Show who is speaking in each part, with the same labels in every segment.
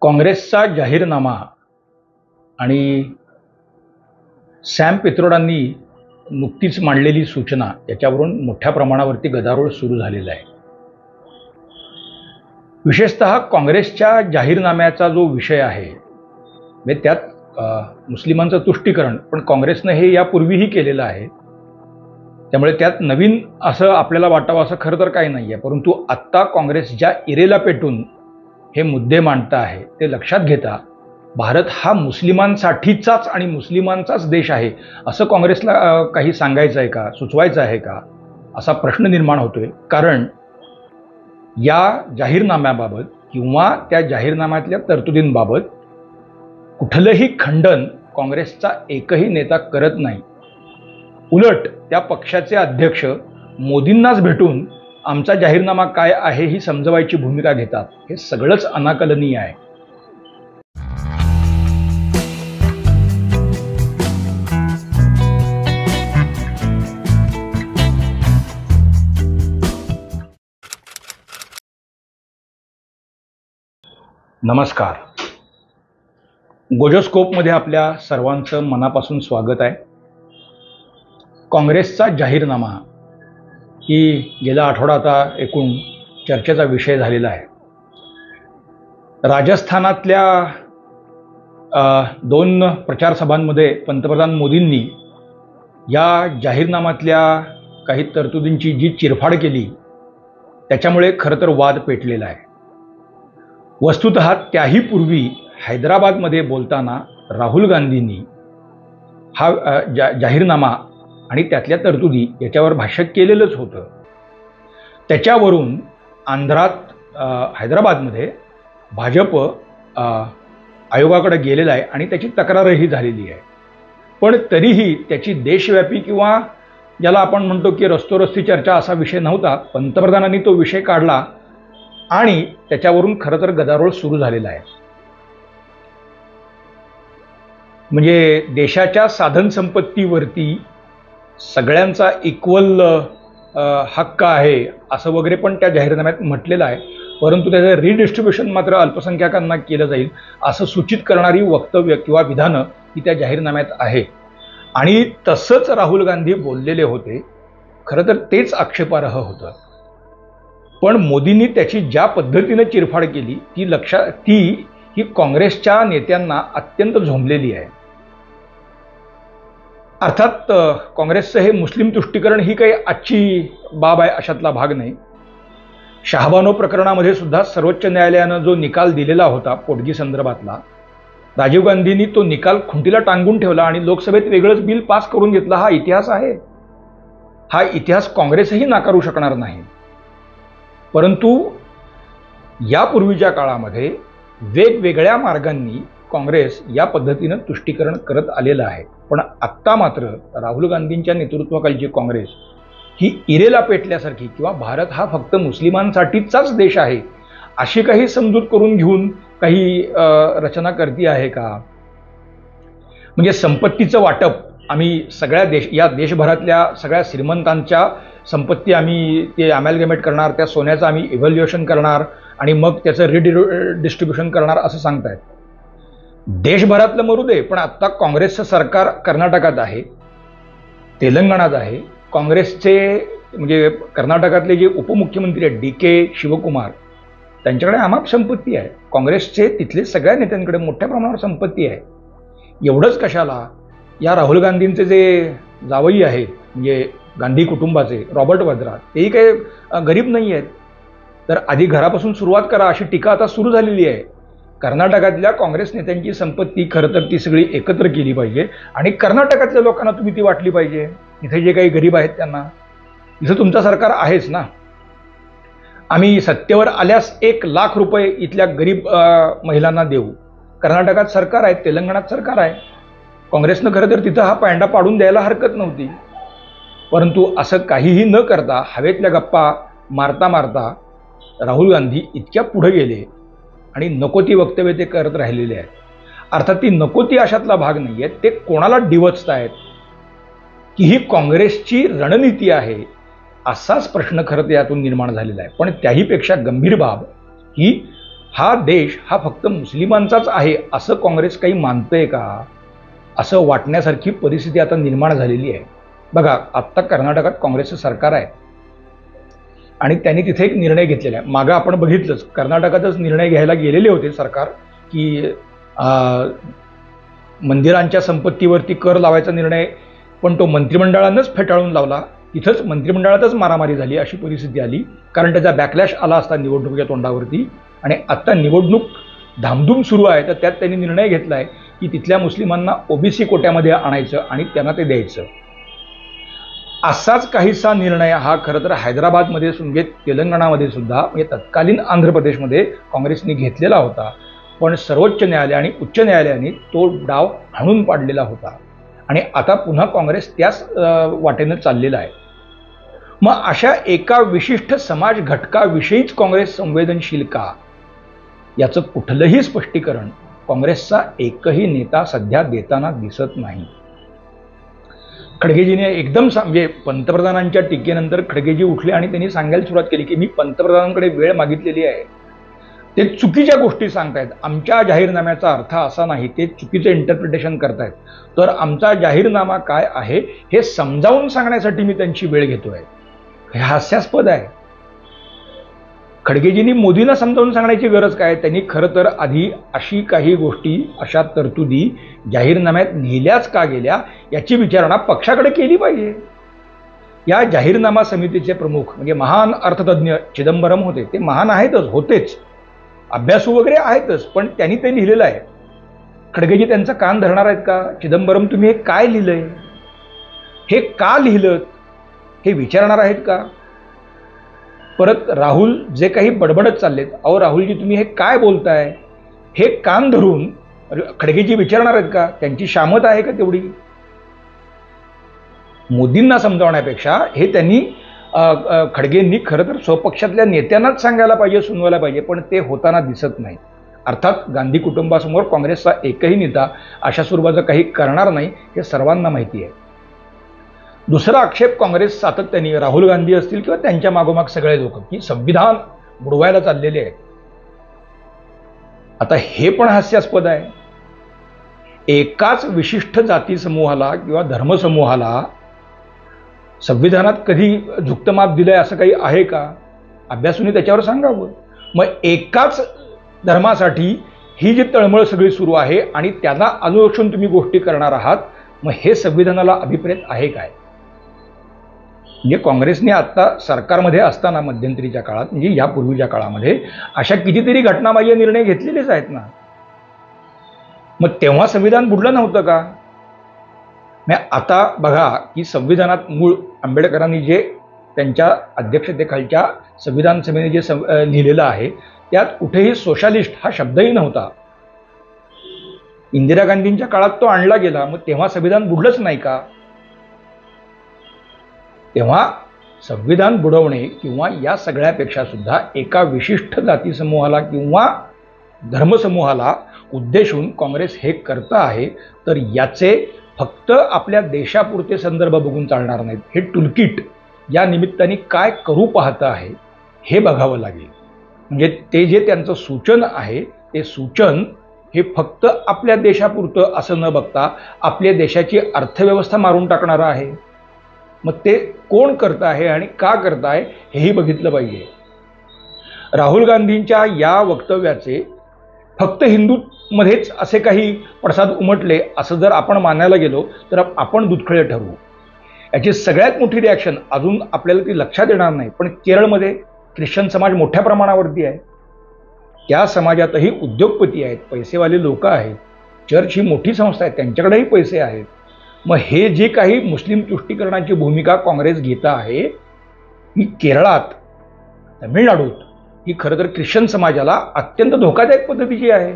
Speaker 1: काँग्रेसचा जाहीरनामा आणि सॅम पित्रोडांनी नुकतीच मांडलेली सूचना याच्यावरून मोठ्या प्रमाणावरती गदारोळ सुरू झालेला आहे। विशेषतः काँग्रेसच्या जाहीरनाम्याचा जो विषय आहे म्हणजे त्यात मुस्लिमांचं तुष्टीकरण पण काँग्रेसने हे यापूर्वीही केलेलं आहे, त्यामुळे त्यात नवीन असं आपल्याला वाटावं असं खरं तर काही नाही आहे। परंतु आत्ता काँग्रेस ज्या इरेला पेटून हे मुद्दे मांडता आहे ते लक्षात घेता भारत हा मुस्लिमांसाठीचाच आणि मुस्लिमांचाच देश आहे असं काँग्रेसला काही सांगायचं आहे का, सुचवायचं आहे का असा प्रश्न निर्माण होतोय। कारण या जाहीरनाम्याबाबत किंवा त्या जाहीरनाम्यातल्या तरतुदींबाबत कुठलंही खंडन काँग्रेसचा एकही नेता करत नाही। उलट त्या पक्षाचे अध्यक्ष मोदींनाच भेटून आमचा जाहीरनामा काय आहे ही समजवायची भूमिका घेतात। हे सगळंच अनाकलनीय आहे। नमस्कार, गोजोस्कोपमध्ये आपल्या सर्वांचं मनापासून स्वागत आहे। काँग्रेसचा जाहीरनामा ही गेला आठवडा आता एकूण चर्चेचा विषय झालेला आहे। राजस्थानातल्या 2 प्रचार सभांमध्ये पंतप्रधान मोदींनी या जाहीरनाम्यातल्या काही तरतुदींची जी चिरफाड केली त्याच्यामुळे खरं तर वाद पेटलेला आहे। वस्तुतः त्याही पूर्वी हैदराबादमध्ये बोलताना राहुल गांधींनी हा जाहीरनामा आणि त्यातल्या तरतुदी याच्यावर भाष्य केलेलंच होतं। त्याच्यावरून आंध्रात हैदराबादमध्ये भाजप आयोगाकडे गेलेला आहे आणि त्याची तक्रारही झालेली आहे। पण तरीही त्याची देशव्यापी किंवा ज्याला आपण म्हणतो की रस्तोरस्ती चर्चा असा विषय नव्हता। पंतप्रधानांनी तो विषय काढला आणि त्याच्यावरून खरं तर गदारोळ सुरू झालेला आहे। म्हणजे देशाच्या साधन संपत्तीवरती सगळ्यांचा इक्वल हक्क आहे असं वगैरे पण त्या जाहीरनाम्यात म्हटलेलं आहे। परंतु त्याचं रिडिस्ट्रीब्युशन मात्र अल्पसंख्याकांना केलं जाईल असं सूचित करणारी वक्तव्य किंवा विधानं ही त्या जाहीरनाम्यात आहे आणि तसंच राहुल गांधी बोललेले होते। खरं तर तेच आक्षेपार्ह होतं। पण मोदींनी त्याची ज्या पद्धतीने चिरफाड केली ती ही काँग्रेसच्या नेत्यांना अत्यंत झोंबलेली आहे। अर्थात काँग्रेसचं हे मुस्लिम तुष्टीकरण ही काही आजची बाब आहे अशातला भाग नाही। शहाबानो प्रकरणामध्ये सुद्धा सर्वोच्च न्यायालयानं जो निकाल दिलेला होता पोटगी संदर्भातला, राजीव गांधींनी तो निकाल खुंटीला टांगून ठेवला आणि लोकसभेत वेगळंच बिल पास करून घेतला। हा इतिहास आहे। हा इतिहास काँग्रेसही नाकारू शकणार नाही। परंतु यापूर्वीच्या काळामध्ये वेगवेगळ्या मार्गांनी काँग्रेस या पद्धतीनं तुष्टीकरण करत आलेलं आहे। पण आत्ता मात्र राहुल गांधींच्या नेतृत्वाखालची काँग्रेस ही इरेला पेटल्यासारखी किंवा भारत हा फक्त मुस्लिमांसाठीचाच देश आहे अशी काही समजूत करून घेऊन काही रचना करती आहे का? म्हणजे संपत्तीचं वाटप आम्ही या देशभरातल्या सगळ्या श्रीमंतांच्या संपत्ती आम्ही ते अमॅलगमेट करणार, त्या सोन्याचं आम्ही इव्हॅल्युएशन करणार आणि मग त्याचं रिडिस्ट्रीब्युशन करणार असं सांगतायत। देशभरातलं मरू दे, पण आत्ता काँग्रेसचं सरकार कर्नाटकात आहे, तेलंगणात आहे। काँग्रेसचे म्हणजे कर्नाटकातले जे उपमुख्यमंत्री आहेत DK शिवकुमार, त्यांच्याकडे अमाप संपत्ती आहे। काँग्रेसचे तिथले सगळ्या नेत्यांकडे मोठ्या प्रमाणावर संपत्ती आहे। एवढंच कशाला, या राहुल गांधींचे जे जावई आहेत म्हणजे गांधी कुटुंबाचे रॉबर्ट वद्रा, तेही काही गरीब नाही आहेत। तर आधी घरापासून सुरुवात करा अशी टीका आता सुरू झालेली आहे। कर्नाटकातल्या काँग्रेस नेत्यांची संपत्ती खरं तर ती सगळी एकत्र केली पाहिजे आणि कर्नाटकातल्या लोकांना तुम्ही ती वाटली पाहिजे। इथे जे काही गरीब आहेत त्यांना, इथं तुमचं सरकार आहेच ना। आम्ही सत्तेवर आल्यास 1 लाख रुपये इथल्या गरीब महिलांना देऊ। कर्नाटकात सरकार आहे, तेलंगणात सरकार आहे। काँग्रेसनं खरं तर तिथं हा पायंडा पाडून द्यायला हरकत नव्हती। परंतु असं काहीही न करता हवेतल्या गप्पा मारता मारता राहुल गांधी इतक्या पुढे गेले आणि नको ती वक्तव्य ते करत राहिलेले आहेत। अर्थात ती नको ती अशातला भाग नाही आहे। ते कोणाला डिवचतायत की ही काँग्रेसची रणनीती आहे असाच प्रश्न खरं तर यातून निर्माण झालेला आहे। पण त्याहीपेक्षा गंभीर बाब ही हा देश हा फक्त मुस्लिमांचाच आहे असं काँग्रेस काही मानतंय का, असं वाटण्यासारखी परिस्थिती आता निर्माण झालेली आहे. बघा, आत्ता कर्नाटकात काँग्रेसचं सरकार आहे आणि त्यांनी तिथे एक निर्णय घेतलेला आहे. मागं आपण बघितलंच, कर्नाटकातच निर्णय घ्यायला गेलेले होते सरकार की मंदिरांच्या संपत्तीवरती कर लावायचा निर्णय, पण तो मंत्रिमंडळानंच फेटाळून लावला. तिथंच मंत्रिमंडळातच मारामारी झाली, अशी परिस्थिती आली. कारण त्याचा बॅकलॅश आला असता निवडणुकीच्या तोंडावरती. आणि आत्ता निवडणूक धामधूम सुरू आहे, तर त्यात त्यांनी निर्णय घेतला आहे की तिथल्या मुस्लिमांना ओबीसी कोट्यामध्ये आणायचं आणि त्यांना ते द्यायचं. असाच काहीसा निर्णय हा खरं तर हैदराबादमध्ये म्हणजे तेलंगणामध्ये सुद्धा, म्हणजे तत्कालीन आंध्र प्रदेशमध्ये काँग्रेसने घेतलेला होता. पण सर्वोच्च न्यायालय आणि उच्च न्यायालयाने तो डाव हाणून पाडलेला होता आणि आता पुन्हा काँग्रेस त्याच वाटेनं चाललेला आहे. मग अशा एका विशिष्ट समाज घटकाविषयीच काँग्रेस संवेदनशील का, याचं कुठलंही स्पष्टीकरण काँग्रेसचा एकही नेता सध्या देताना दिसत नाही. खडगेजीने एकदम म्हणजे पंतप्रधानांच्या टीकेनंतर खडगेजी उठले आणि त्यांनी सांगायला सुरुवात केली की मी पंतप्रधानांकडे वेळ मागितलेली आहे, ते चुकीच्या गोष्टी सांगतायत, आमच्या जाहीरनाम्याचा अर्थ असा नाही, ते चुकीचं इंटरप्रिटेशन करतायत. तर आमचा जाहीरनामा काय आहे हे समजावून सांगण्यासाठी मी त्यांची वेळ घेतोय. हे हास्यास्पद आहे. खडगेजींनी मोदींना समजावून सांगण्याची गरज काय, त्यांनी खरं तर आधी अशी काही गोष्टी, अशा तरतुदी जाहीरनाम्यात लिहिल्याच का गेल्या याची विचारणा पक्षाकडे केली पाहिजे. या जाहीरनामा समितीचे प्रमुख म्हणजे महान अर्थतज्ञ चिदंबरम होते. ते महान आहेतच, होतेच, अभ्यासू वगैरे आहेतच, पण त्यांनी ते लिहिलेलं आहे. खडगेजी त्यांचा कान धरणार आहेत का? चिदंबरम तुम्ही हे काय लिहिलंय, हे का लिहिलं, हे विचारणार आहेत का? परत राहुल जे काही बडबडत चाललेत, अहो राहुलजी तुम्ही हे काय बोलताय, हे कान धरून खडगेजी विचारणार आहेत का? त्यांची शामत आहे का तेवढी? मोदींना समजावण्यापेक्षा हे त्यांनी खडगेंनी खरं तर स्वपक्षातल्या नेत्यांनाच सांगायला पाहिजे, सुनवायला पाहिजे, पण ते होताना दिसत नाही. अर्थात गांधी कुटुंबासमोर काँग्रेसचा एकही नेता अशा स्वरूपाचं काही करणार नाही, हे सर्वांना माहिती आहे. दुसरा आक्षेप काँग्रेस सातत्याने, राहुल गांधी असतील किंवा त्यांच्या मागोमाग सगळे लोक, की संविधान बुडवायला चाललेले आहेत. आता हे पण हास्यास्पद आहे. एकाच विशिष्ट जाती समूहाला किंवा धर्मसमूहाला संविधानात कधी झुकतं माप दिलंय असं काही आहे का? अभ्यासूने त्याच्यावर सांगावं. मग एकाच धर्मासाठी ही जी तळमळ सगळी सुरू आहे आणि त्यांना अनुलक्षून तुम्ही गोष्टी करणार आहात, मग हे संविधानाला अभिप्रेत आहे काय? म्हणजे काँग्रेसने आता सरकारमध्ये असताना मध्यंतरीच्या काळात, म्हणजे यापूर्वीच्या काळामध्ये अशा कितीतरी घटनाबाह्य निर्णय घेतलेलेच आहेत ना. मग तेव्हा संविधान बुडलं नव्हतं का? आता बघा की संविधानात मूळ आंबेडकरांनी जे त्यांच्या अध्यक्षतेखालच्या संविधान सभेने जे लिहिलेलं आहे त्यात कुठेही सोशलिस्ट हा शब्दही नव्हता. इंदिरा गांधींच्या काळात तो आणला गेला, मग तेव्हा संविधान बुडलंच नाही का? तेव्हा संविधान बुडवणे किंवा या सगळ्यापेक्षा सुद्धा एका विशिष्ट जाती समूहाला किंवा धर्मसमूहाला उद्देशून काँग्रेस हे करतं आहे, तर याचे फक्त आपल्या देशापुरते संदर्भ बघून चालणार नाहीत. हे टूलकिट या निमित्ताने काय करू पाहतं आहे हे बघावं लागेल. म्हणजे ते जे त्यांचं सूचन आहे ते सूचन हे फक्त आपल्या देशापुरतं असं न बघता आपल्या देशाची अर्थव्यवस्था मारून टाकणारं आहे. मग ते कोण करत आहे आणि का करत आहे हेही बघितलं पाहिजे. राहुल गांधींच्या या वक्तव्याचे फक्त हिंदूमध्येच असे काही पडसाद उमटले असं जर आपण मानायला गेलो तर आपण दुधखळे ठरवू. याची सगळ्यात मोठी रिॲक्शन अजून आपल्याला ती लक्षात येणार नाही, पण केरळमध्ये ख्रिश्चन समाज मोठ्या प्रमाणावरती आहे. त्या समाजातही उद्योगपती आहेत, पैसेवाले लोक आहेत, चर्च ही मोठी संस्था आहे, त्यांच्याकडेही पैसे आहेत. मग हे जे काही मुस्लिम तुष्टीकरणाची भूमिका काँग्रेस घेत आहे ही केरळात, तमिळनाडूत, ही खरं तर ख्रिश्चन समाजाला अत्यंत धोकादायक पद्धतीची आहे.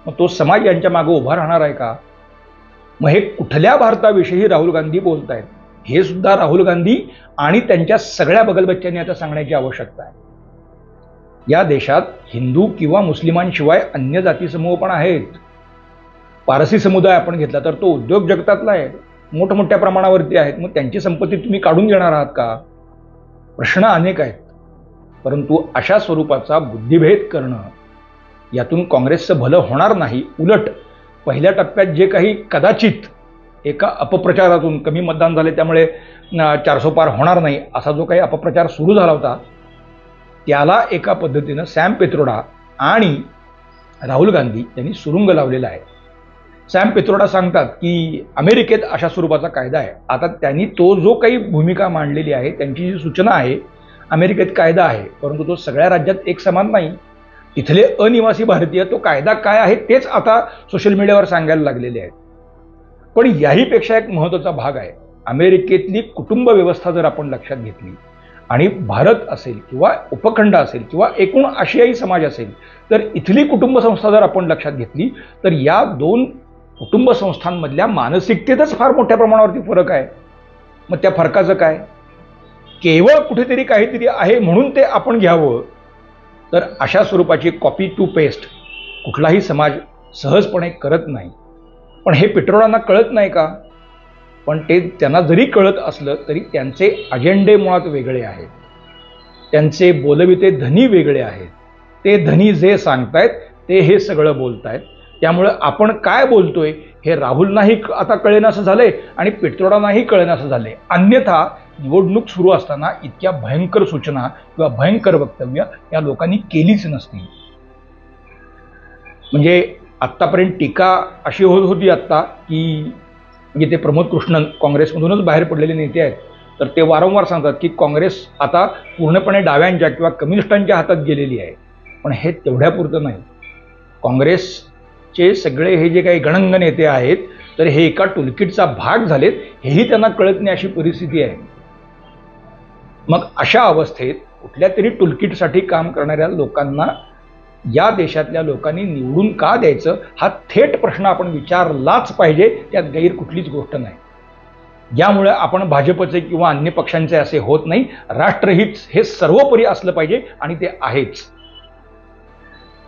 Speaker 1: मग तो समाज यांच्या मागे उभा राहणार आहे का? मग हे कुठल्या भारताविषयी राहुल गांधी बोलत आहेत हे सुद्धा राहुल गांधी आणि त्यांच्या सगळ्या बगलबच्च्यांनी आता सांगण्याची आवश्यकता आहे. या देशात हिंदू किंवा मुस्लिमांशिवाय अन्य जाती समूह पण आहेत. पारसी समुदाय आपण घेतला तर तो उद्योग जगतातला आहे, मोठमोठ्या प्रमाणावरती आहेत. मग त्यांची संपत्ती तुम्ही काढून घेणार आहात का? प्रश्न अनेक आहेत. परंतु अशा स्वरूपाचा बुद्धिभेद करणं यातून काँग्रेसचं भलं होणार नाही. उलट पहिल्या टप्प्यात जे काही कदाचित एका अपप्रचारातून कमी मतदान झाले त्यामुळे 400 पार होणार नाही असा जो काही अपप्रचार सुरू झाला होता त्याला एका पद्धतीनं सॅम पित्रोडा आणि राहुल गांधी यांनी सुरुंग लावलेला आहे. सॅम पित्रोडा सांगतात की अमेरिकेत अशा स्वरूपाचा कायदा आहे. आता त्यांनी तो जो काही भूमिका मांडलेली आहे, त्यांची जी सूचना आहे, अमेरिकेत कायदा आहे परंतु तो सगळ्या राज्यात एक समान नाही. इथले अनिवासी भारतीय तो कायदा काय आहे तेच आता सोशल मीडियावर सांगायला लागलेले आहेत. पण याहीपेक्षा एक महत्त्वाचा भाग आहे. अमेरिकेतली कुटुंब व्यवस्था जर आपण लक्षात घेतली आणि भारत असेल किंवा उपखंड असेल किंवा एकूण आशियाई समाज असेल तर इथली कुटुंब संस्था जर आपण लक्षात घेतली तर या दोन कुटुंब संस्थांमधल्या मानसिकतेतच फार मोठ्या प्रमाणावरती फरक आहे. मग त्या फरकाचं काय? केवळ कुठेतरी काहीतरी आहे म्हणून ते आपण घ्यावं तर अशा स्वरूपाची कॉपी टू पेस्ट कुठलाही समाज सहजपणे करत नाही. पण हे पित्रोडांना कळत नाही का? पण ते त्यांना जरी कळत असलं तरी त्यांचे अजेंडे मुळात वेगळे आहेत. त्यांचे बोलविते धनी वेगळे आहेत. ते धनी जे सांगतायत ते हे सगळं बोलतायत. त्यामुळे आपण काय बोलतोय हे राहुलनाही आता कळेनासं झालंय आणि पित्रोडांनाही कळेनासं झालंय. अन्यथा निवडणूक सुरू असताना इतक्या भयंकर सूचना किंवा भयंकर वक्तव्य या लोकांनी केलीच नसती. म्हणजे आत्तापर्यंत टीका अशी होत होती आत्ता की म्हणजे ते प्रमोद कृष्णन काँग्रेसमधूनच बाहेर पडलेले नेते आहेत तर ते वारंवार सांगतात की काँग्रेस आता पूर्णपणे डाव्यांच्या किंवा कम्युनिस्टांच्या हातात गेलेली आहे. पण हे तेवढ्यापुरतं नाही. काँग्रेसचे सगळे हे जे काही गणंग नेते आहेत तर हे एका टूलकिटचा भाग झालेत हेही त्यांना कळत नाही अशी परिस्थिती आहे. मग अशा अवस्थेत कुठल्या तरी टूलकिटसाठी काम करणाऱ्या लोकांना या देशातल्या लोकांनी निवडून का द्यायचं हा थेट प्रश्न आपण विचारलाच पाहिजे. त्यात गैर कुठलीच गोष्ट नाही. यामुळे आपण भाजपचे किंवा अन्य पक्षांचे असे होत नाही. राष्ट्रहित हे सर्वोपरी असलं पाहिजे आणि ते आहेच.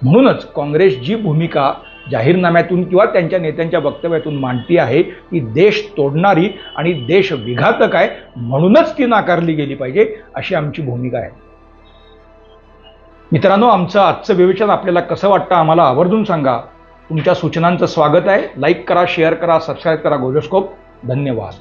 Speaker 1: म्हणूनच काँग्रेस जी भूमिका जाहीरनाम्यातून किंवा त्यांच्या नेत्यांच्या वक्तव्यातून मांडती आहे ती देश तोडणारी आणि देश विघातक आहे. म्हणूनच ती नाकारली गेली पाहिजे अशी आमची भूमिका आहे. मित्रांनो, आमचं आजचं विवेचन आपल्याला कसं वाटतं आम्हाला आवर्जून सांगा. तुमच्या सूचनांचं स्वागत आहे. लाईक करा, शेअर करा, सबस्क्राईब करा गोलोस्कोप. धन्यवाद.